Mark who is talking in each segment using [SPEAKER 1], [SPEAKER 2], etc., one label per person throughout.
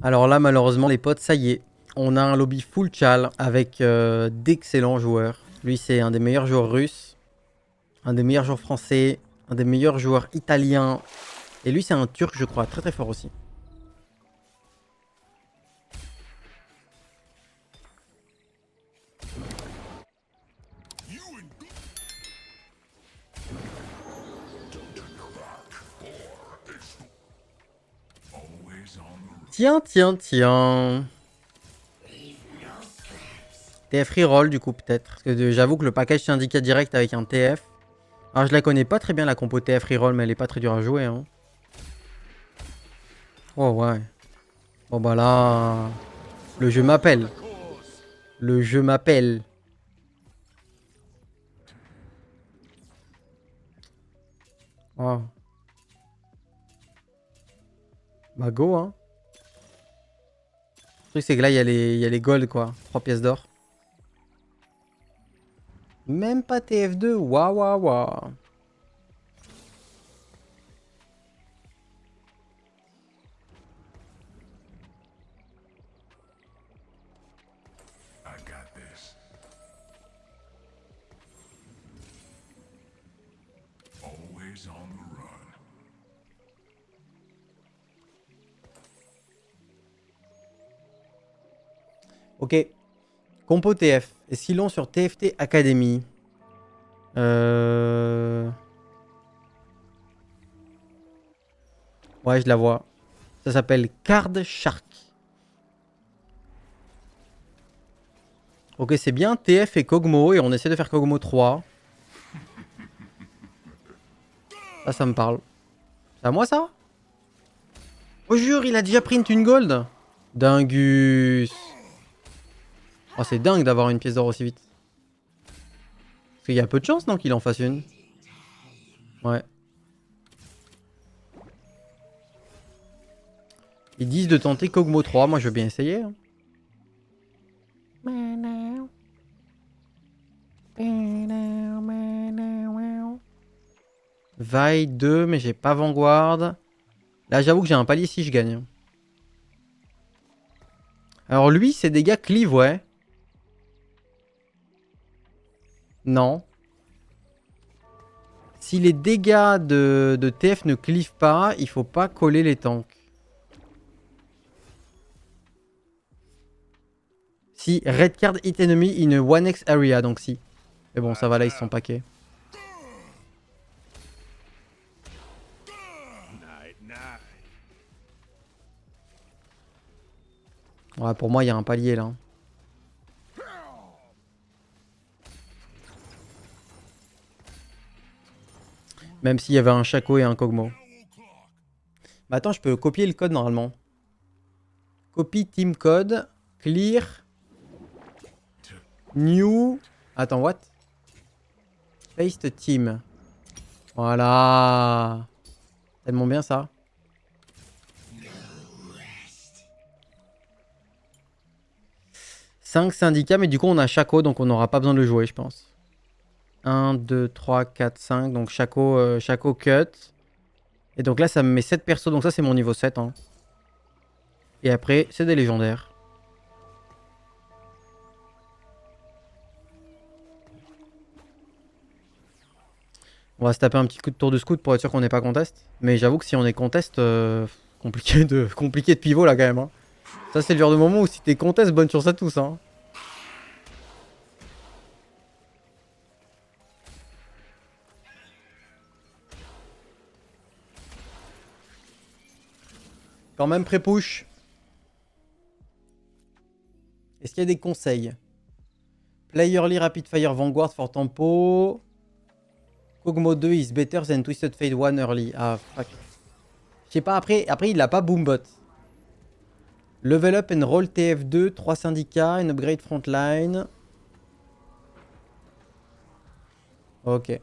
[SPEAKER 1] Alors là, malheureusement, les potes, ça y est. On a un lobby full chal avec d'excellents joueurs. Lui, c'est un des meilleurs joueurs russes, un des meilleurs joueurs français, un des meilleurs joueurs italiens. Et lui, c'est un turc, je crois, très très fort aussi. Tiens, tiens, tiens. TF reroll du coup peut-être. Parce que j'avoue que le package syndicat direct avec un TF. Alors je la connais pas très bien la compo TF reroll, mais elle est pas très dure à jouer. Hein. Oh ouais. Bon bah là. Le jeu m'appelle. Le jeu m'appelle. Oh. Bah go hein. Le truc c'est que là il y a les gold quoi. 3 pièces d'or. Même pas TF2. Waouh waouh waouh. Ok. Compo TF. Et Silon sur TFT Academy. Ouais, je la vois. Ça s'appelle Card Shark. Ok, c'est bien TF et Kog'Maw et on essaie de faire Kog'Maw 3. Ça me parle. C'est à moi ça? Oh jure, il a déjà print une gold. Dingus. Oh, c'est dingue d'avoir une pièce d'or aussi vite. Parce qu'il y a peu de chance, non, qu'il en fasse une. Ouais. Ils disent de tenter Kog'Maw 3. Moi, je veux bien essayer. Hein. Vaille 2, mais j'ai pas Vanguard. Là, j'avoue que j'ai un palier si je gagne. Alors lui, ses dégâts cleave, ouais. Non. Si les dégâts de TF ne cleave pas, il faut pas coller les tanks. Si red card hit enemy in a 1x area, donc si. Mais bon, ça va là, ils se sont paqués. Ouais, pour moi, il y a un palier là. Même s'il y avait un Shaco et un Kog'Maw. Bah attends, je peux copier le code normalement. Copy team code. Clear. New. Attends, what? Paste team. Voilà. Tellement bien ça. « 5 syndicats, mais du coup on a Shaco, donc on n'aura pas besoin de le jouer, je pense. 1, 2, 3, 4, 5. Donc Shaco, Shaco cut. Et donc là, ça me met 7 persos. Donc ça, c'est mon niveau 7. Hein. Et après, c'est des légendaires. On va se taper un petit coup de tour de scout pour être sûr qu'on n'est pas contest. Mais j'avoue que si on est contest, compliqué de pivot là quand même. Hein. Ça, c'est le genre de moment où si t'es contest, bonne chance à tous. Hein. Quand même pré-push. Est-ce qu'il y a des conseils? Play early Rapid Fire Vanguard for tempo. Kog'Maw 2 is better than Twisted Fate 1 early. Ah, fuck. Je sais pas, après il a pas Boombot. Level up and roll TF2, 3 syndicats, and upgrade frontline. Ok.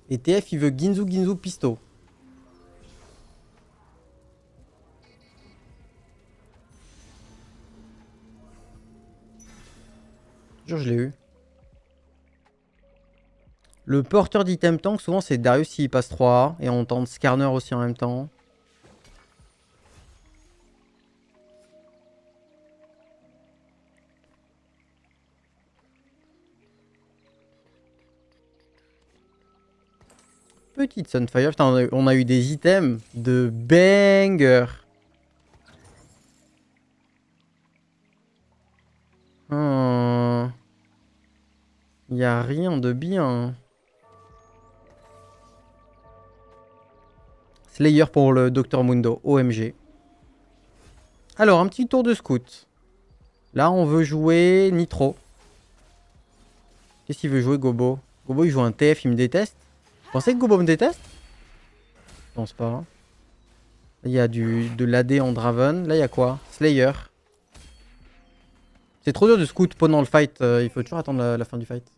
[SPEAKER 1] Et TF, il veut Ginzu Ginzu Pisto. Jure, je l'ai eu. Le porteur d'item tank, souvent c'est Darius s'il passe 3A. Et on tente Skarner aussi en même temps. Petite Sunfire. Putain, on a eu des items de banger. Il n'y a rien de bien. Slayer pour le Dr Mundo. OMG. Alors, un petit tour de scout. Là, on veut jouer Nitro. Qu'est-ce qu'il veut jouer, Gobo? Gobo, il joue un TF, il me déteste. Vous pensez que Gobo me déteste? Je pense pas. Là, il y a de l'AD en Draven. Là, il y a quoi? Slayer. C'est trop dur de scout pendant le fight. Il faut toujours attendre la fin du fight.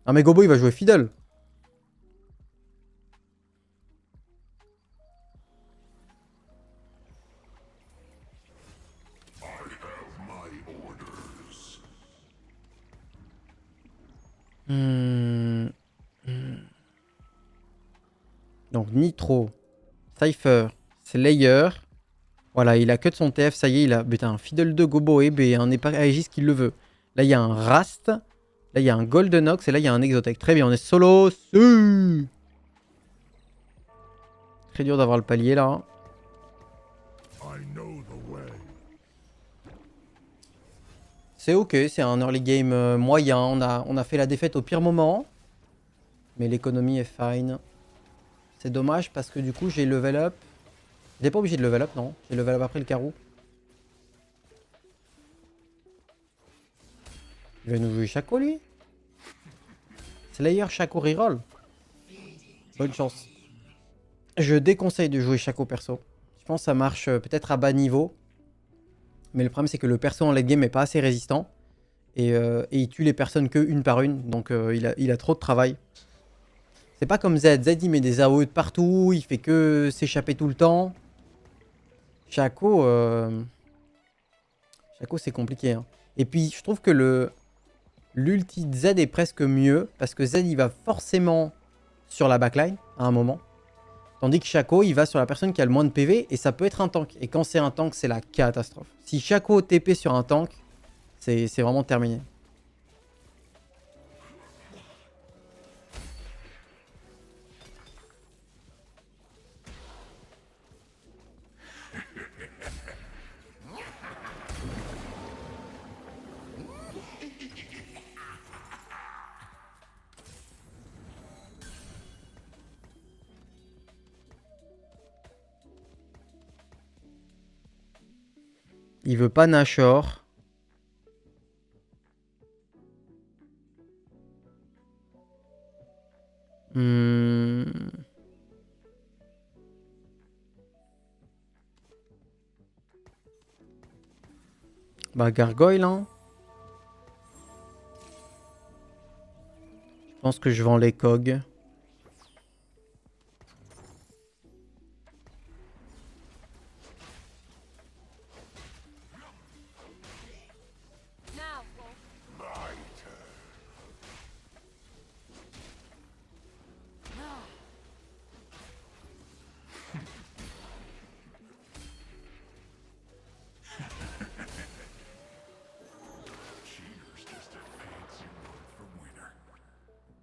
[SPEAKER 1] Ah, mais Gobo, il va jouer Fiddle. Donc Nitro, Cypher, Slayer. Voilà, il a cut son TF, ça y est, il a putain, un Fiddle 2, Gobo et B, un Aegis qui le veut. Là, il y a un Rast. Là, il y a un Golden Ox et là, il y a un Exotech. Très bien, on est solo. Très dur d'avoir le palier là. C'est ok, c'est un early game moyen. On a fait la défaite au pire moment. Mais l'économie est fine. C'est dommage parce que du coup, j'ai level up. J'étais pas obligé de level up, non. J'ai level up après le carreau. Il va nous jouer Shaco, lui. Slayer, Shaco, reroll. Bonne chance. Je déconseille de jouer Shaco perso. Je pense que ça marche peut-être à bas niveau. Mais le problème, c'est que le perso en late game est pas assez résistant. Et il tue les personnes que une par une. Donc il a trop de travail. C'est pas comme Z. Z, il met des AOE de partout. Il fait que s'échapper tout le temps. Shaco, Shaco c'est compliqué. Hein. Et puis, je trouve que l'ulti de Z est presque mieux. Parce que Z, il va forcément sur la backline à un moment. Tandis que Shaco, il va sur la personne qui a le moins de PV. Et ça peut être un tank. Et quand c'est un tank, c'est la catastrophe. Si Shaco TP sur un tank, c'est vraiment terminé. Il veut pas Nashor. Bah Gargoyle, hein. Je pense que je vends les cogs.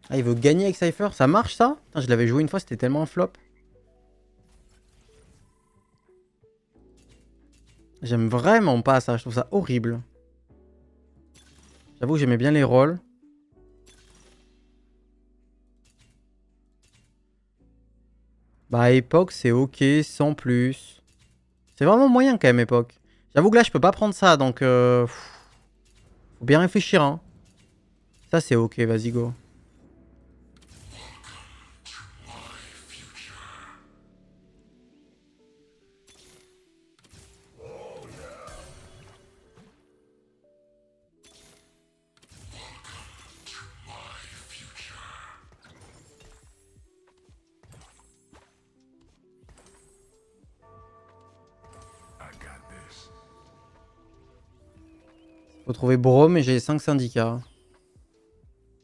[SPEAKER 1] Ah, il veut gagner avec Cypher. Ça marche ça? Putain, je l'avais joué une fois, c'était tellement un flop. J'aime vraiment pas ça, je trouve ça horrible. J'avoue que j'aimais bien les rôles. Bah époque c'est ok, sans plus. C'est vraiment moyen quand même époque. J'avoue que là je peux pas prendre ça, donc faut bien réfléchir hein. Ça c'est ok, vas-y go. Faut trouver Brome et j'ai 5 syndicats.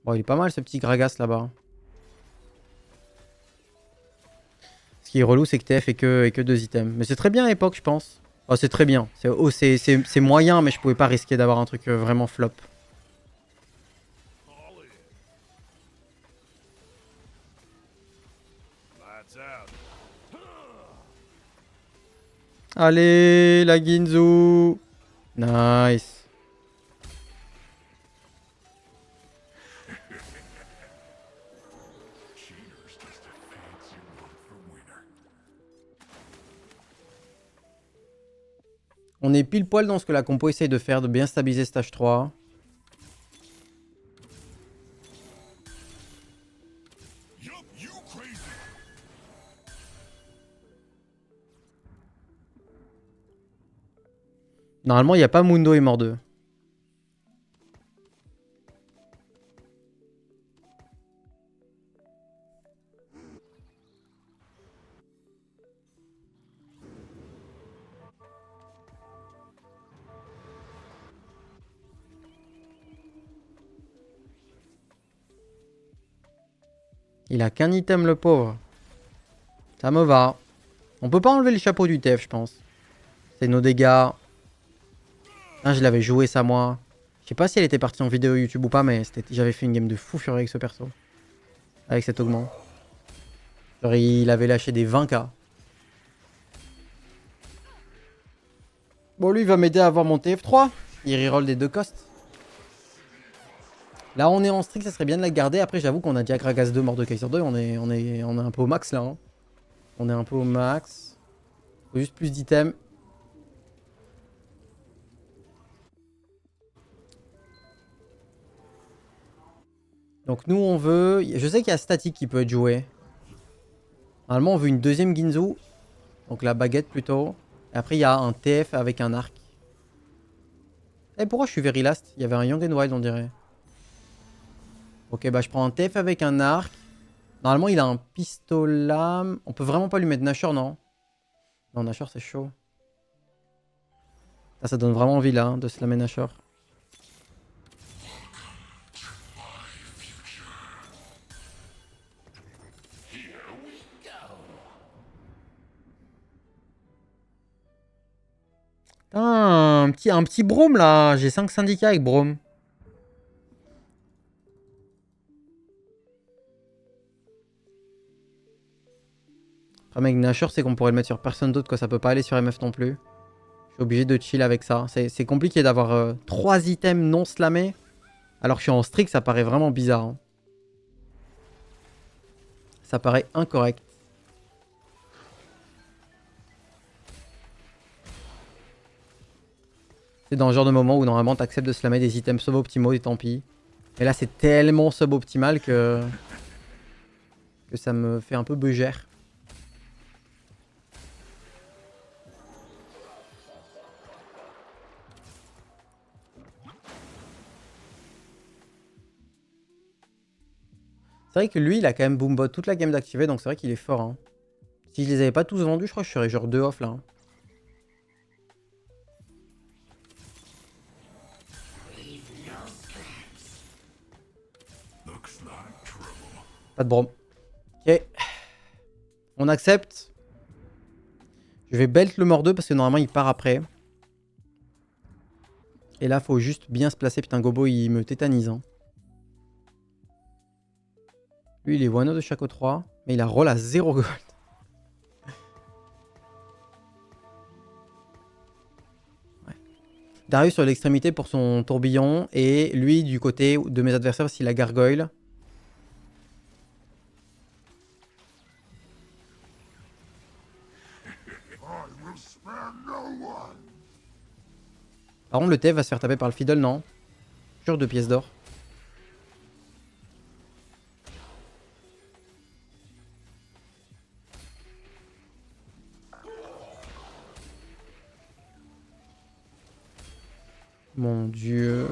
[SPEAKER 1] Bon, il est pas mal ce petit Gragas là-bas. Ce qui est relou, c'est que TF est que 2 items. Mais c'est très bien à l'époque, je pense. Oh, c'est très bien. C'est moyen, mais je pouvais pas risquer d'avoir un truc vraiment flop. Allez, la Ginzu. Nice. On est pile poil dans ce que la compo essaye de faire, de bien stabiliser stage 3. Normalement, il n'y a pas Mundo et mort 2. Il a qu'un item, le pauvre. Ça me va. On peut pas enlever le chapeau du TF, je pense. C'est nos dégâts. Ah, je l'avais joué ça, moi. Je sais pas si elle était partie en vidéo YouTube ou pas, mais j'avais fait une game de fou furieux avec ce perso. Avec cet augment. Genre, il avait lâché des 20k. Bon, lui, il va m'aider à avoir mon TF3. Il reroll des 2 costs. Là, on est en strict, ça serait bien de la garder. Après, j'avoue qu'on a déjà Gragas 2, mort de Kaiser 2. On est un peu au max, là. Hein. On est un peu au max. Faut juste plus d'items. Donc, nous, on veut... Je sais qu'il y a Static qui peut être joué. Normalement, on veut une deuxième Ginzu. Donc, la baguette, plutôt. Et après, il y a un TF avec un arc. Eh, pourquoi je suis very last? Il y avait un Young and Wild, on dirait. Ok, bah je prends un TF avec un arc. Normalement, il a un pistolet. On peut vraiment pas lui mettre Nashor, non? Non, Nashor, c'est chaud. Ça donne vraiment envie, là, hein, de slammer Nashor. Ah, un petit Braum, là. J'ai 5 syndicats avec Braum. Le problème avec Nashor, c'est qu'on pourrait le mettre sur personne d'autre, quoi. Ça peut pas aller sur MF non plus. Je suis obligé de chill avec ça. C'est compliqué d'avoir 3 items non slammés. Alors que je suis en strict, ça paraît vraiment bizarre. Hein. Ça paraît incorrect. C'est dans le genre de moment où normalement t'acceptes de slammer des items suboptimaux et tant pis. Mais là c'est tellement suboptimal que ça me fait un peu beugère. C'est vrai que lui il a quand même Boombot toute la game d'activer donc c'est vrai qu'il est fort. Hein. Si je les avais pas tous vendus, je crois que je serais genre 2 off là. Hein. Pas de brom. Ok. On accepte. Je vais belt le mort 2 parce que normalement il part après. Et là faut juste bien se placer. Putain Gobo il me tétanise. Hein. Lui il est 1-0 de Chaco 3. Mais il a roll à 0 gold. Ouais. Darius sur l'extrémité pour son tourbillon. Et lui du côté de mes adversaires s'il a gargoyle. Par contre, le TF va se faire taper par le Fiddle, non? Sur 2 pièces d'or. Mon dieu.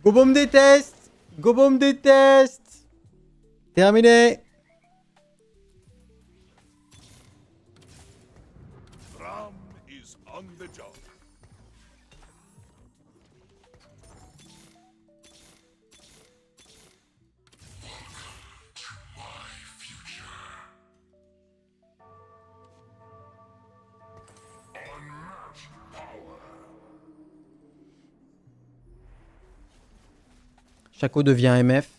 [SPEAKER 1] Gobo me déteste! Gobo me déteste! Terminé! Chaco devient MF.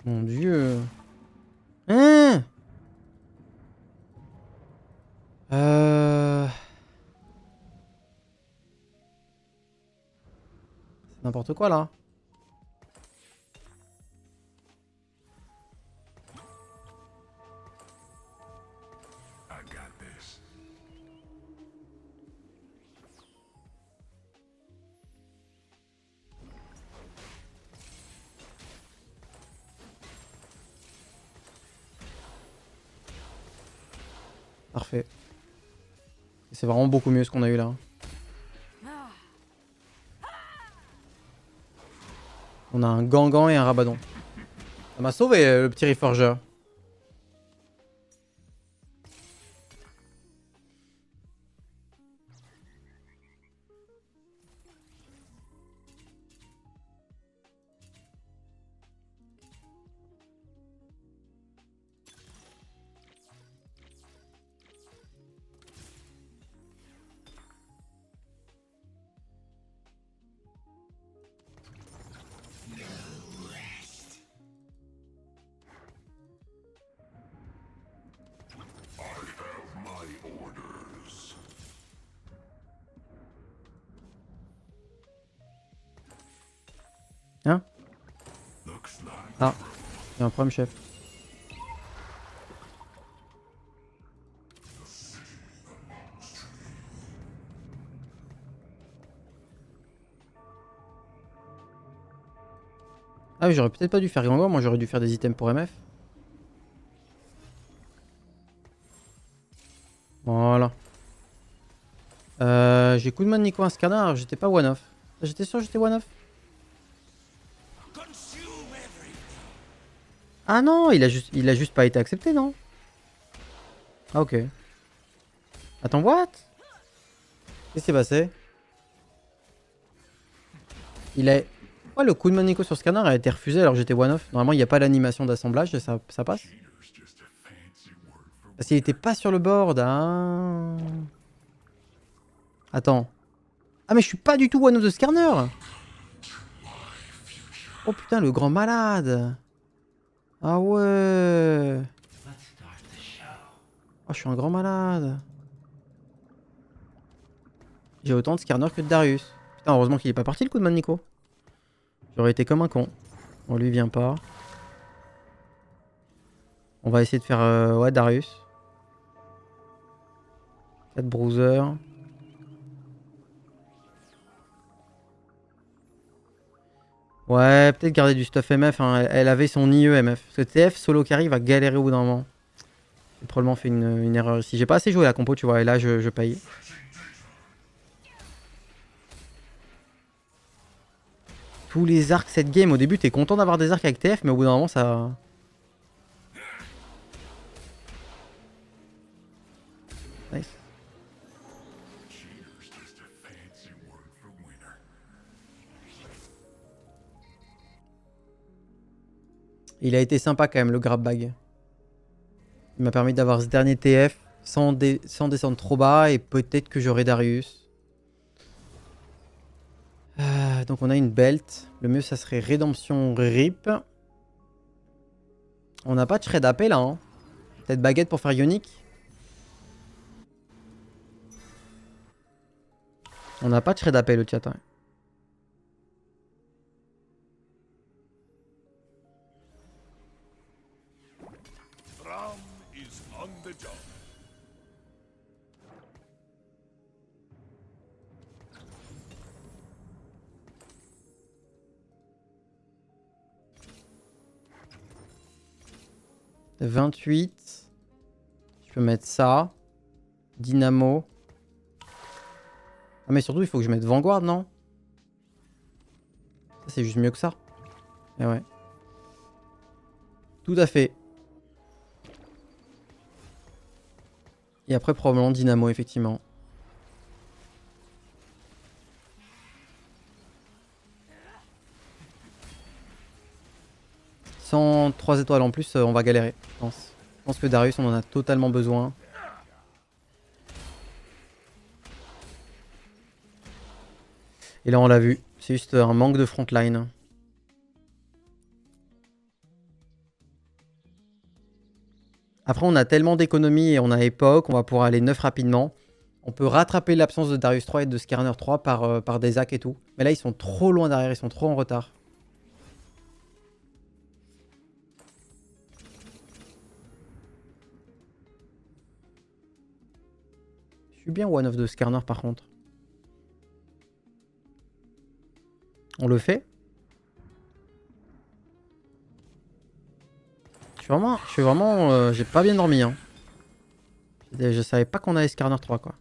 [SPEAKER 1] Mon dieu. Hein? C'est n'importe quoi là. Parfait. C'est vraiment beaucoup mieux ce qu'on a eu là. On a un Gangan et un Rabadon. Ça m'a sauvé le petit Reforger. Hein? Ah, il y a un problème, chef. Ah oui, j'aurais peut-être pas dû faire Gangan, moi j'aurais dû faire des items pour MF. Voilà. J'ai coup de main de Nico un scanner, alors j'étais pas one-off. J'étais sûr que j'étais one-off. Ah non, il a juste pas été accepté, non? Ah ok. Attends, what? Qu'est-ce qui s'est passé? Il a... Pourquoi le coup de main de Nico sur scanner a été refusé alors que j'étais one-off? Normalement, il n'y a pas l'animation d'assemblage et ça passe. Parce qu'il était pas sur le board. Ah. Attends. Ah mais je suis pas du tout one-off de scanner. Oh putain, le grand malade. Ah ouais. Oh, je suis un grand malade. J'ai autant de Skarner que de Darius. Putain, heureusement qu'il est pas parti le coup de main de Nico. J'aurais été comme un con. Bon, lui vient pas. On va essayer de faire ouais, Darius. 4 bruiser. Ouais, peut-être garder du stuff MF. Hein. Elle avait son IE MF. Parce que TF solo carry va galérer au bout d'un moment. J'ai probablement fait une erreur ici. J'ai pas assez joué la compo, tu vois. Et là, je paye. Tous les arcs cette game, au début t'es content d'avoir des arcs avec TF, mais au bout d'un moment ça... Nice. Il a été sympa quand même le grab bag. Il m'a permis d'avoir ce dernier TF sans descendre trop bas et peut-être que j'aurai Darius. Donc on a une belt. Le mieux ça serait rédemption rip. On n'a pas de shred AP là. Hein. Peut-être baguette pour faire Ionic. On n'a pas de shred AP le chat. Hein. « 28. Je peux mettre ça. Dynamo. Ah mais surtout il faut que je mette Vanguard, non? Ça c'est juste mieux que ça. Et ouais. Tout à fait. Et après, probablement Dynamo, effectivement. Sans 3 étoiles en plus, on va galérer, je pense. Je pense que Darius, on en a totalement besoin. Et là, on l'a vu. C'est juste un manque de frontline. Après, on a tellement d'économies et on a époque, on va pouvoir aller 9 rapidement. On peut rattraper l'absence de Darius 3 et de Skarner 3 par des hacks et tout. Mais là, ils sont trop loin derrière, ils sont trop en retard. Je suis bien one-off de Skarner par contre. On le fait? J'ai pas bien dormi. Hein. Je savais pas qu'on avait Skarner 3 quoi.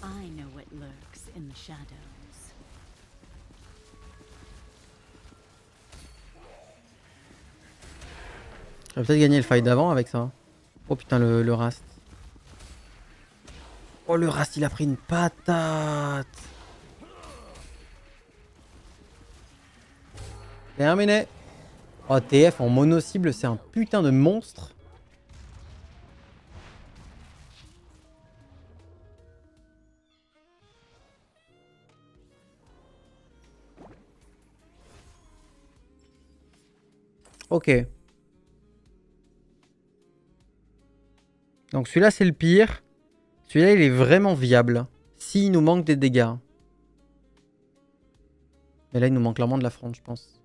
[SPEAKER 2] I know what lurks in the shadows.
[SPEAKER 1] J'aurais peut-être gagné le fight d'avant avec ça. Oh putain, le Rast. Oh, le Rast, il a pris une patate. Terminé. Oh, TF en mono-cible, c'est un putain de monstre. Ok. Donc celui-là, c'est le pire. Celui-là, il est vraiment viable. S'il nous manque des dégâts. Mais là, il nous manque clairement de la fronde, je pense.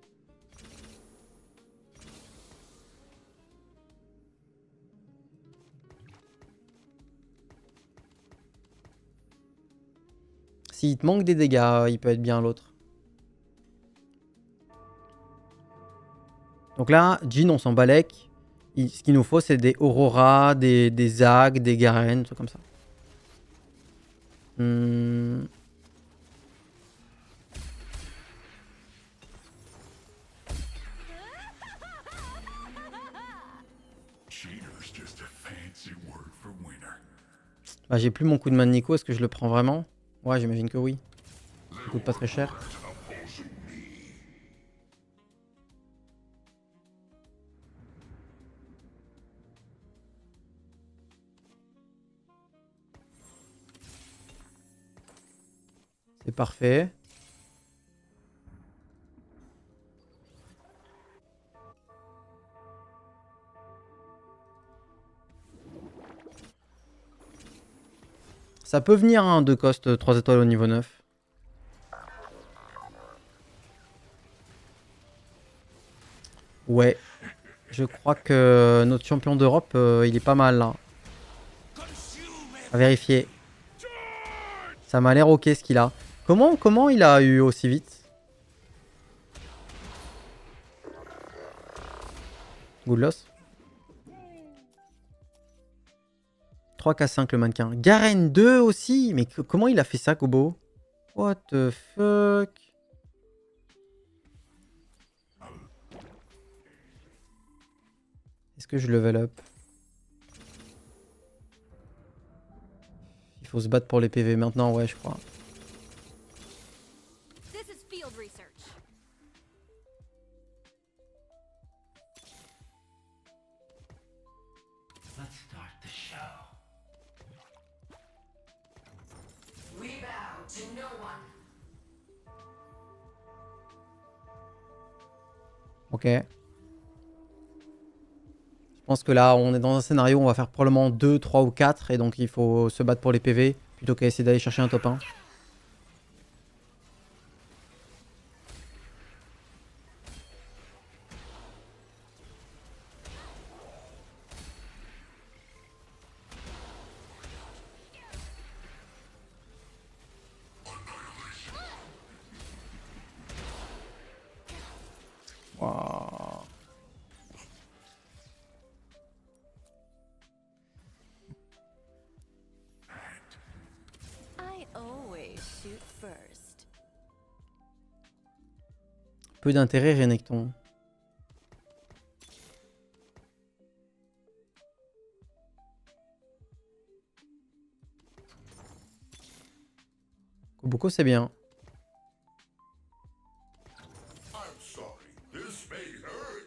[SPEAKER 1] S'il te manque des dégâts, il peut être bien l'autre. Donc là, Jhin, on s'en balèque. Ce qu'il nous faut, c'est des Aurora, des Zag, des Garen, des trucs comme ça. Bah, j'ai plus mon coup de main de Nico, est-ce que je le prends vraiment? Ouais, j'imagine que oui. Ça coûte pas très cher. C'est parfait. Ça peut venir, hein, de cost 3 étoiles au niveau 9. Ouais. Je crois que notre champion d'Europe, il est pas mal là. À vérifier. Ça m'a l'air ok ce qu'il a. Comment il a eu aussi vite? Good loss. 3K5 le mannequin. Garen 2 aussi. Mais comment il a fait ça, Kobo? What the fuck? Est-ce que je level up? Il faut se battre pour les PV maintenant, ouais, je crois.
[SPEAKER 2] This is field research.
[SPEAKER 3] Let's start the show.
[SPEAKER 4] We bow to no one.
[SPEAKER 1] Ok. Je pense que là, on est dans un scénario où on va faire probablement 2, 3 ou 4. Et donc, il faut se battre pour les PV plutôt qu'à essayer d'aller chercher un top 1. Wow.
[SPEAKER 2] I always
[SPEAKER 1] Peu d'intérêt, Renekton. Koboko, c'est bien.
[SPEAKER 5] I'm sorry. This may hurt.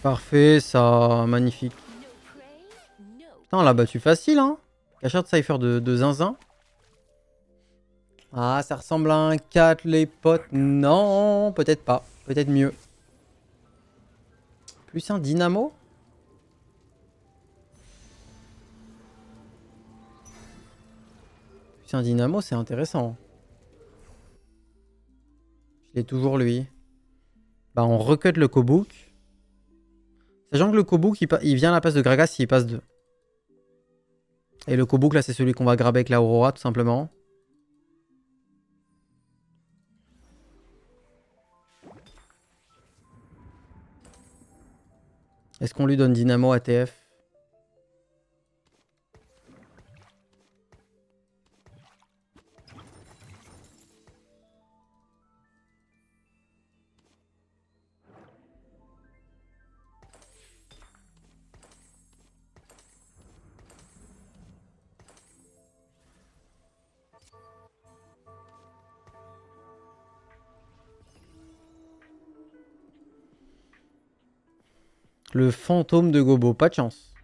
[SPEAKER 1] Parfait, ça, magnifique.
[SPEAKER 2] No prey, no.
[SPEAKER 1] Putain, on l'a battu facile, hein. Cachard Cypher de zinzin. Ah, ça ressemble à un 4, les potes. Non, peut-être pas. Peut-être mieux. Plus un dynamo. Plus un dynamo, c'est intéressant. Je l'ai toujours, lui. Bah, on recut le Kobook. Sachant que le Kobook, il vient à la place de Gragas s'il passe 2. Et le Kobook, là, c'est celui qu'on va grabber avec la Aurora, tout simplement. Est-ce qu'on lui donne Dynamo ATF? Le fantôme de Gobo, pas de chance.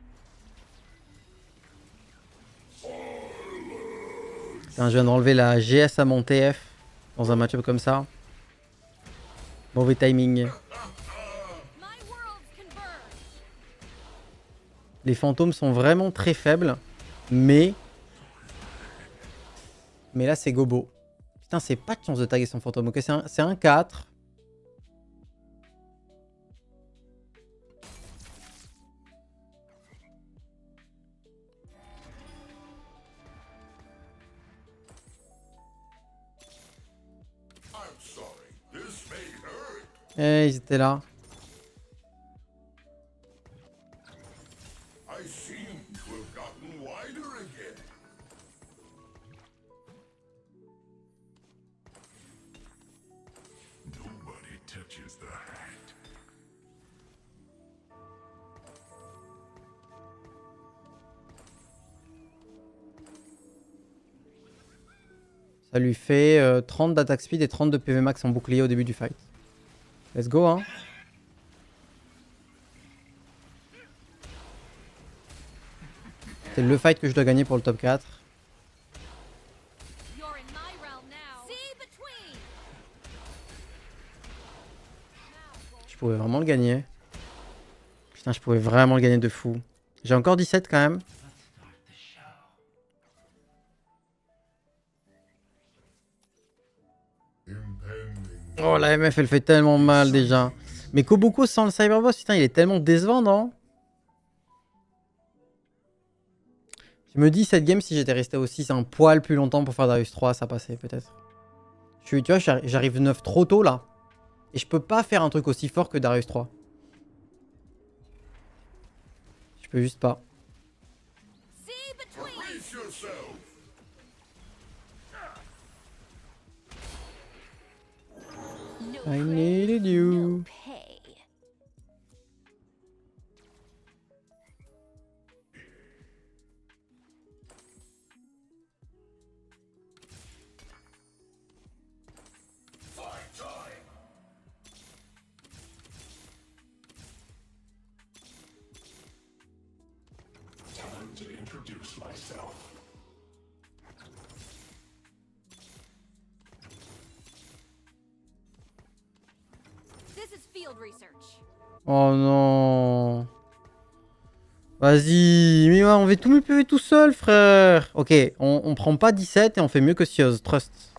[SPEAKER 1] Putain, je viens d'enlever la GS à mon TF dans un match-up comme ça. Mauvais timing.
[SPEAKER 2] My worlds converge.
[SPEAKER 1] Les fantômes sont vraiment très faibles, mais là c'est Gobo. Putain, c'est pas de chance de taguer son fantôme. Ok, c'est un 4.
[SPEAKER 5] I'm sorry. This may hurt.
[SPEAKER 1] Eh, ils étaient là.
[SPEAKER 5] I seem to have gotten wider again. Nobody touches the hat.
[SPEAKER 1] Ça lui fait 30 d'attaque speed et 30 de PV max en bouclier au début du fight. Let's go, hein. C'est le fight que je dois gagner pour le top 4.
[SPEAKER 2] You're in my realm now. See between.
[SPEAKER 1] Je pouvais vraiment le gagner. Putain, je pouvais vraiment le gagner de fou. J'ai encore 17 quand même.
[SPEAKER 3] Let's start the show.
[SPEAKER 5] Impending.
[SPEAKER 1] Oh, la MF, elle fait tellement mal déjà. Mais Koboko sans le Cyberboss, putain, il est tellement décevant, non? Je me dis, cette game, si j'étais resté aussi un poil plus longtemps pour faire Darius 3, ça passait peut-être. Tu vois, j'arrive 9 trop tôt là. Et je peux pas faire un truc aussi fort que Darius 3. Je peux juste pas.
[SPEAKER 2] See between.
[SPEAKER 5] Brace yourself.
[SPEAKER 2] No
[SPEAKER 1] I
[SPEAKER 2] prey,
[SPEAKER 1] needed
[SPEAKER 2] no
[SPEAKER 1] you.
[SPEAKER 2] pay.
[SPEAKER 5] Fight time. Time to introduce myself.
[SPEAKER 2] This is field research.
[SPEAKER 1] Oh non. Vas-y. Mais ouais, on va tout me PV tout seul, frère. Ok, on prend pas 17 et on fait mieux que Sioz. Trust.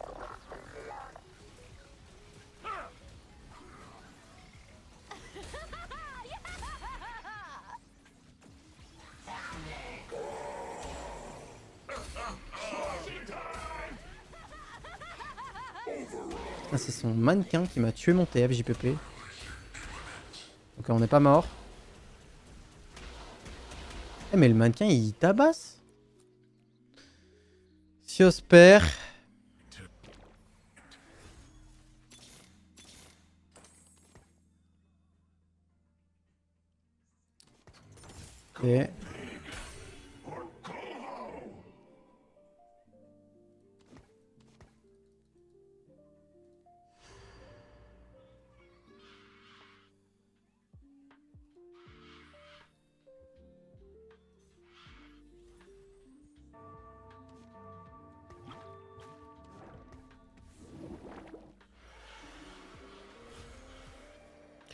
[SPEAKER 1] c'est son mannequin qui m'a tué mon TF JPP. Ok, on n'est pas mort. Eh mais le mannequin il tabasse. Siosper. Ok.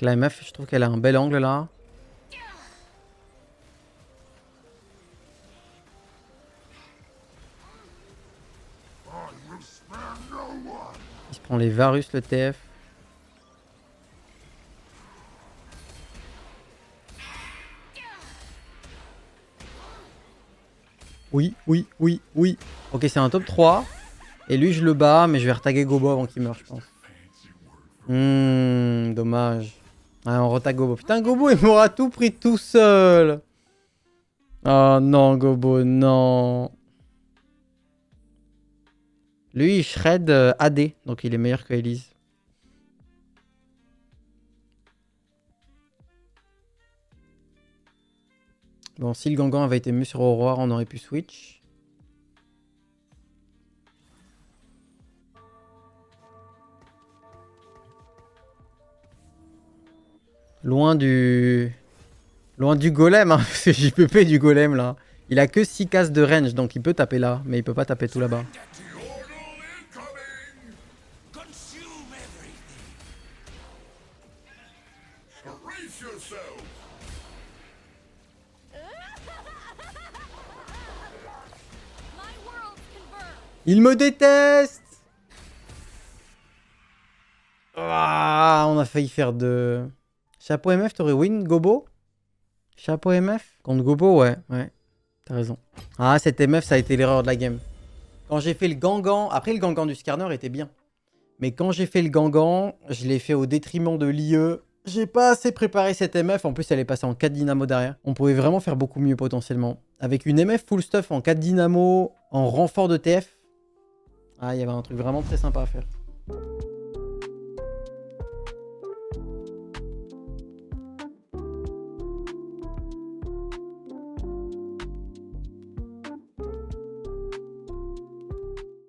[SPEAKER 1] La MF, je trouve qu'elle a un bel angle là. Il se prend les Varus, le TF. Oui, oui, oui, oui. Ok, c'est un top 3. Et lui, je le bats, mais je vais retaguer Gobo avant qu'il meure, je pense. Dommage. Ah, on retag Gobo. Putain, Gobo, il m'aura tout pris tout seul. Oh non, Gobo, non. Lui, il shred AD, donc il est meilleur que Elise. Bon, si le Gangan avait été mieux sur Aurore, on aurait pu switch. Loin du golem, hein. C'est JPP du golem là. Il a que 6 cases de range, donc il peut taper là, mais il peut pas taper tout là-bas.
[SPEAKER 5] Consume everything. Brace yourself.
[SPEAKER 2] My worlds converge.
[SPEAKER 1] Il me déteste. Ah, on a failli faire de... Chapeau MF, t'aurais win Gobo? Chapeau MF? Contre Gobo, ouais. T'as raison. Ah, cette MF, ça a été l'erreur de la game. Quand j'ai fait le Gangan... Après, le Gangan du Skarner était bien. Mais quand j'ai fait le Gangan, je l'ai fait au détriment de l'IE. J'ai pas assez préparé cette MF. En plus, elle est passée en 4 dynamo derrière. On pouvait vraiment faire beaucoup mieux potentiellement. Avec une MF full stuff en 4 dynamo, en renfort de TF. Ah, il y avait un truc vraiment très sympa à faire.